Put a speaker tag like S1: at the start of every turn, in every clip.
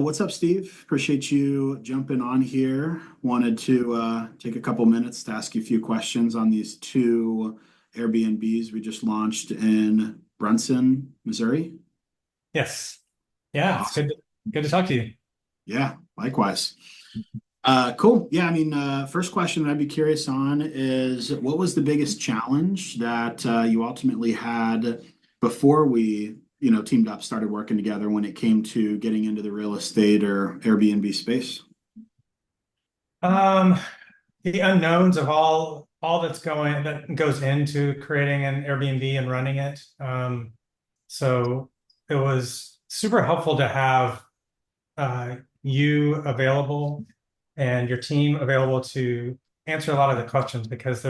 S1: What's up, Steve? Appreciate you jumping on here. Wanted to take a couple minutes to ask you a few questions on these two Airbnbs we just launched in Branson, Missouri.
S2: Yes. Yeah, it's
S1: Awesome.
S2: good to talk to you.
S1: Yeah, likewise. Cool. Yeah, first question that I'd be curious on is what was the biggest challenge that you ultimately had before we teamed up, started working together when it came to getting into the real estate or Airbnb space?
S2: Um, the unknowns of all that goes into creating an Airbnb and running it. So it was super helpful to have you available and your team available to answer a lot of the questions because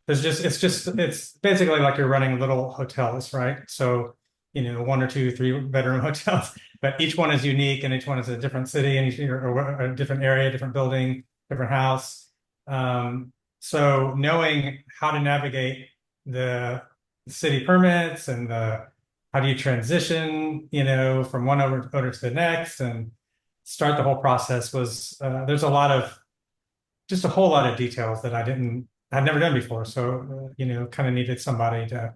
S2: it's basically like you're running little hotels, right? So, one or two, three bedroom hotels, but each one is unique and each one is a different city and or a different area, different building, different house. Um, so knowing how to navigate the city permits and the how do you transition, from one owner to the next and start the whole process was there's just a whole lot of details that I'd never done before. So, kind of needed somebody to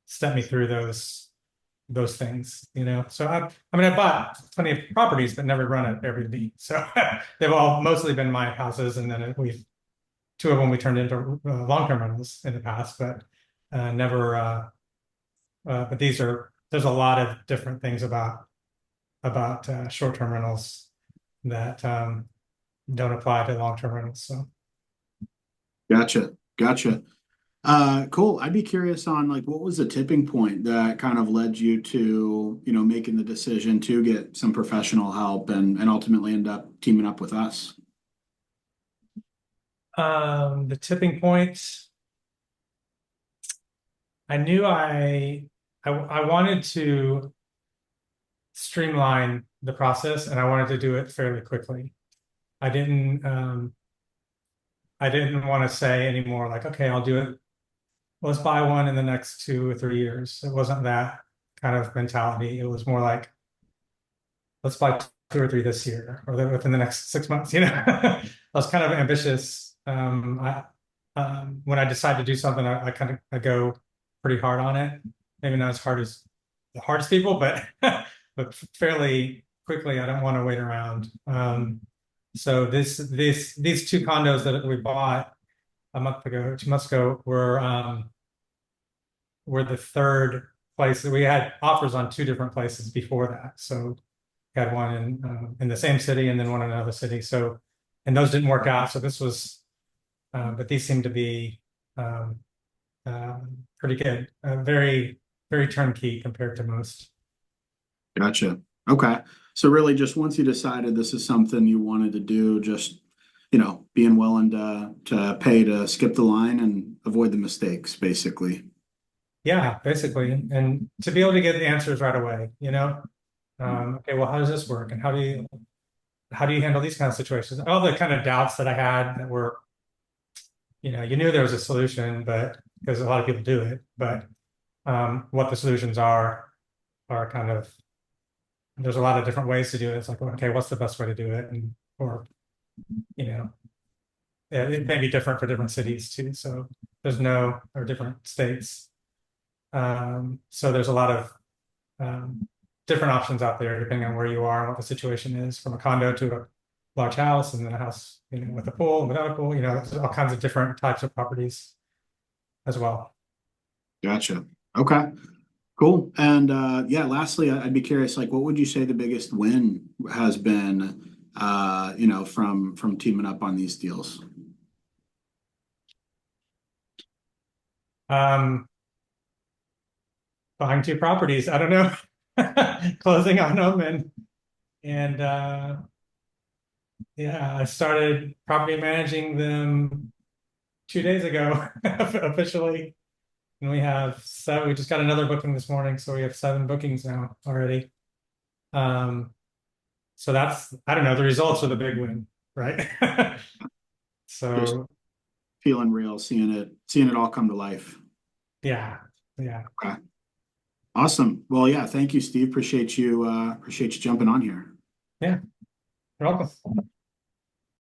S2: step me through those things. So I bought plenty of properties, but never run an Airbnb. So they've all mostly been my houses, and then we've two of them we turned into long-term rentals in the past, but never. But there's a lot of different things about short-term rentals that don't apply to long-term rentals. So.
S1: Gotcha. Gotcha. Cool. I'd be curious on like what was the tipping point that kind of led you to making the decision to get some professional help and ultimately end up teaming up with us.
S2: The tipping point, I knew I wanted to streamline the process and I wanted to do it fairly quickly. I didn't um, I didn't want to say anymore like, okay, I'll do it. Let's buy one in the next 2 or 3 years. It wasn't that kind of mentality. It was more like, let's buy two or three this year or within the next 6 months. I was kind of ambitious. When I decide to do something, I go pretty hard on it. Maybe not as hard as the hardest people, but but fairly quickly. I don't want to wait around. So these two condos that we bought a month ago, 2 months ago, were the third place that we had offers on two different places before that. So we had one in the same city and then one in another city. So and those didn't work out. So this was but these seem to be um, pretty good. Very, very turnkey compared to most.
S1: Gotcha. Okay. So really just once you decided this is something you wanted to do, just being willing to pay to skip the line and avoid the mistakes, basically.
S2: Yeah, basically. And to be able to get the answers right away. Okay, well, how does this work? And how do you handle these kind of situations? All the kind of doubts that I had that were, you knew there was a solution, but because a lot of people do it, but what the solutions are kind of there's a lot of different ways to do it. It's like, okay, what's the best way to do it? And or, you know, yeah, it may be different for different cities too. So or different states. So there's a lot of different options out there depending on where you are and what the situation is, from a condo to a large house, and then a house, with a pool and without a pool. There's all kinds of different types of properties as well.
S1: Gotcha. Okay. Cool. And yeah, lastly, I'd be curious, like, what would you say the biggest win has been, from teaming up on these deals?
S2: Um, Buying two properties, I don't know, closing on them and yeah, I started property managing them 2 days ago officially. And we have seven. We just got another booking this morning, so we have seven bookings now already. Um, so I don't know, the results are the big win, right?
S1: Just
S2: So
S1: feeling real, seeing it all come to life.
S2: yeah, yeah.
S1: Okay. Awesome. Well, yeah, thank you, Steve. Appreciate you jumping on here.
S2: Yeah, you're welcome.